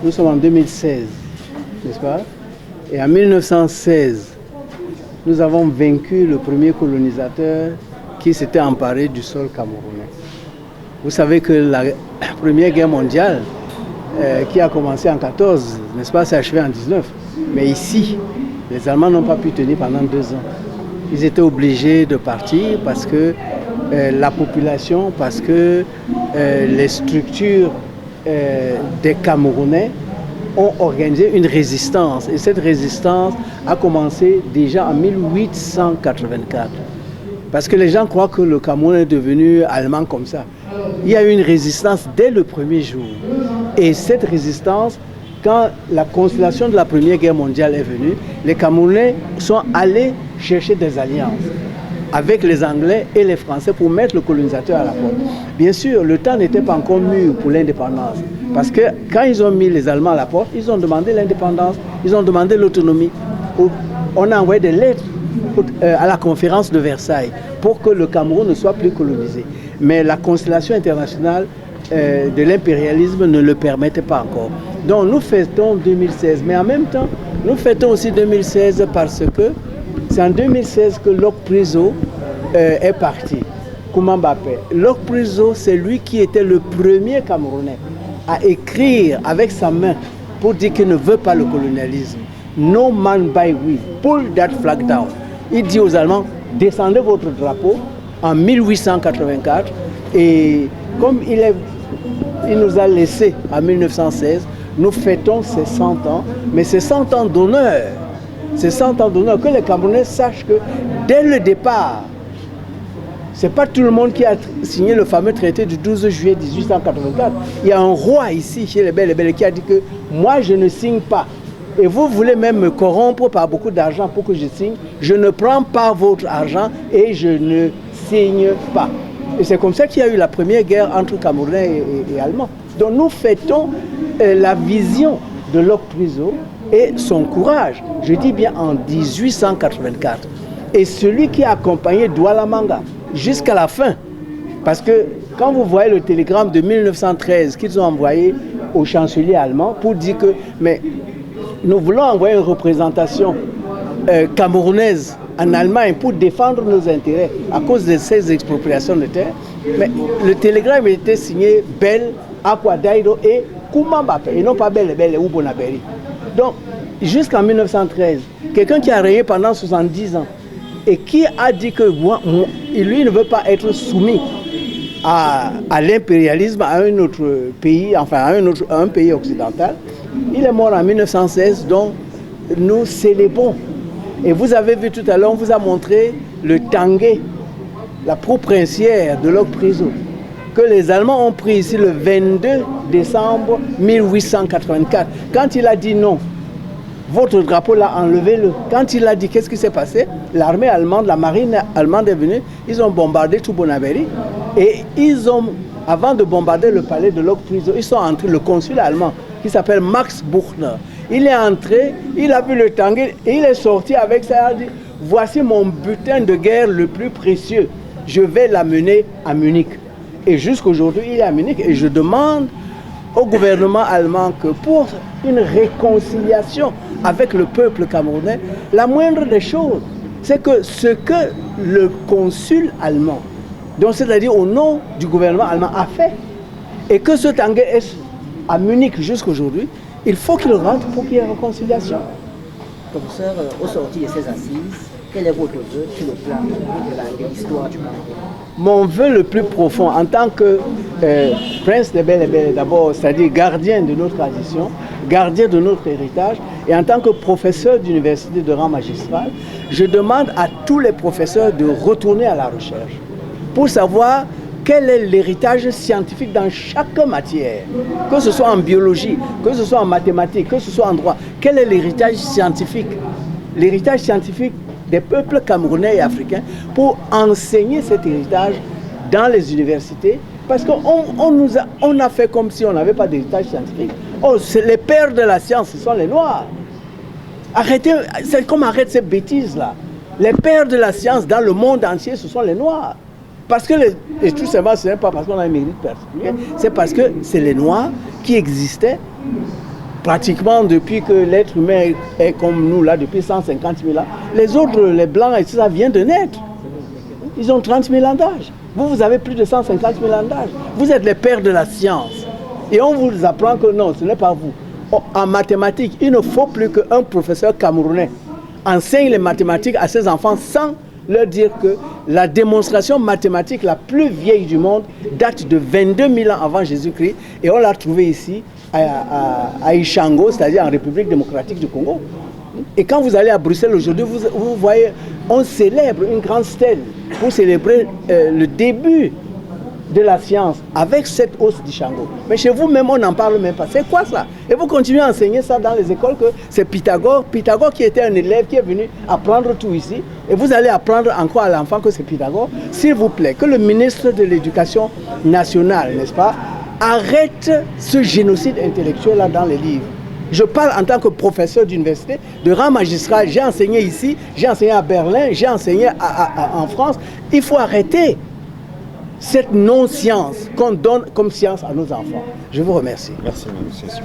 Nous sommes en 2016, n'est-ce pas? Et en 1916, nous avons vaincu le premier colonisateur qui s'était emparé du sol camerounais. Vous savez que la Première Guerre mondiale, qui a commencé en 14, n'est-ce pas, s'est achevée en 19. Mais ici, les Allemands n'ont pas pu tenir pendant 2 ans. Ils étaient obligés de partir parce que la population, parce que les structures des Camerounais ont organisé une résistance. Et cette résistance a commencé déjà en 1884. Parce que les gens croient que le Cameroun est devenu allemand comme ça. Il y a eu une résistance dès le premier jour. Et cette résistance, quand la constellation de la Première Guerre mondiale est venue, les Camerounais sont allés chercher des alliances avec les Anglais et les Français pour mettre le colonisateur à la porte. Bien sûr, le temps n'était pas encore mûr pour l'indépendance. Parce que quand ils ont mis les Allemands à la porte, ils ont demandé l'indépendance, ils ont demandé l'autonomie. On a envoyé des lettres à la conférence de Versailles pour que le Cameroun ne soit plus colonisé. Mais la constellation internationale de l'impérialisme ne le permettait pas encore. Donc nous fêtons 2016, mais en même temps, nous fêtons aussi 2016 parce que c'est en 2016 que Lok Priso est parti. Koumambapé. Lok Priso, c'est lui qui était le premier Camerounais à écrire avec sa main pour dire qu'il ne veut pas le colonialisme. No man by we, pull that flag down. Il dit aux Allemands, descendez votre drapeau en 1884. Et comme il nous a laissé en 1916, nous fêtons ces 100 ans, mais ces 100 ans d'honneur. C'est 100 ans d'honneur, que les Camerounais sachent que dès le départ, ce n'est pas tout le monde qui a signé le fameux traité du 12 juillet 1884. Il y a un roi ici, chez les Belles, qui a dit que moi je ne signe pas. Et vous voulez même me corrompre par beaucoup d'argent pour que je signe. Je ne prends pas votre argent et je ne signe pas. Et c'est comme ça qu'il y a eu la première guerre entre Camerounais et Allemands. Donc nous fêtons la vision de Lok Priso et son courage, je dis bien en 1884. Et celui qui a accompagné Douala Manga jusqu'à la fin, parce que quand vous voyez le télégramme de 1913 qu'ils ont envoyé au chancelier allemand pour dire que mais nous voulons envoyer une représentation camerounaise en Allemagne pour défendre nos intérêts à cause de ces expropriations de terres, mais le télégramme était signé Bell, Aquadairo et Koumambapé, et non pas Belle ou Bonaberi. Donc, jusqu'en 1913, quelqu'un qui a régné pendant 70 ans et qui a dit que lui ne veut pas être soumis à l'impérialisme, à un autre pays, enfin à un pays occidental, il est mort en 1916, donc nous célébrons. Et vous avez vu tout à l'heure, on vous a montré le Tanguay, la proprincière de Lok Priso, que les Allemands ont pris ici le 22 décembre 1884. Quand il a dit non, votre drapeau là, enlevez-le. Quand il a dit, qu'est-ce qui s'est passé? L'armée allemande, la marine allemande est venue, ils ont bombardé tout Bonaberi et ils ont, avant de bombarder le palais de Lok Priso, ils sont entrés, le consul allemand qui s'appelle Max Buchner. Il est entré, il a vu le Tanguay et il est sorti avec ça. Il a dit, voici mon butin de guerre le plus précieux. Je vais l'amener à Munich. Et jusqu'aujourd'hui, il est à Munich. Et je demande au gouvernement allemand que pour une réconciliation avec le peuple camerounais, la moindre des choses, c'est que ce que le consul allemand, donc c'est-à-dire au nom du gouvernement allemand, a fait, et que ce Tanguay est à Munich jusqu'aujourd'hui, il faut qu'il rentre pour qu'il y ait réconciliation. Professeur, au sortir de ces assises, quel est votre vœu sur le plan de l'histoire du Cameroun? Mon vœu le plus profond, en tant que prince de Belle d'abord, c'est-à-dire gardien de notre tradition, gardien de notre héritage, et en tant que professeur d'université de rang magistral, je demande à tous les professeurs de retourner à la recherche pour savoir quel est l'héritage scientifique dans chaque matière, que ce soit en biologie, que ce soit en mathématiques, que ce soit en droit. Quel est l'héritage scientifique? L'héritage scientifique des peuples camerounais et africains pour enseigner cet héritage dans les universités, parce qu'on a fait comme si on n'avait pas d'héritage scientifique. Oh, c'est les pères de la science, ce sont les Noirs. Arrêtez, c'est comme arrête ces bêtises-là. Les pères de la science dans le monde entier, ce sont les Noirs. Parce que, et tout simplement, ce n'est pas parce qu'on a un mérite particulier, c'est parce que c'est les Noirs qui existaient Pratiquement depuis que l'être humain est comme nous, là, depuis 150 000 ans, les autres, les blancs et tout ça, viennent de naître. Ils ont 30 000 ans d'âge. Vous avez plus de 150 000 ans d'âge. Vous êtes les pères de la science. Et on vous apprend que non, ce n'est pas vous. En mathématiques, il ne faut plus qu'un professeur camerounais enseigne les mathématiques à ses enfants sans leur dire que la démonstration mathématique la plus vieille du monde date de 22 000 ans avant Jésus-Christ. Et on l'a trouvée ici, à Ishango, c'est-à-dire en République démocratique du Congo. Et quand vous allez à Bruxelles aujourd'hui, vous voyez, on célèbre une grande stèle pour célébrer le début de la science avec cette hausse d'Ishango. Mais chez vous même, on n'en parle même pas. C'est quoi ça? Et vous continuez à enseigner ça dans les écoles, que c'est Pythagore. Pythagore qui était un élève qui est venu apprendre tout ici. Et vous allez apprendre encore à l'enfant que c'est Pythagore. S'il vous plaît, que le ministre de l'Éducation nationale, n'est-ce pas, arrête ce génocide intellectuel-là dans les livres. Je parle en tant que professeur d'université, de rang magistral. J'ai enseigné ici, j'ai enseigné à Berlin, j'ai enseigné en France. Il faut arrêter cette non-science qu'on donne comme science à nos enfants. Je vous remercie. Merci, monsieur.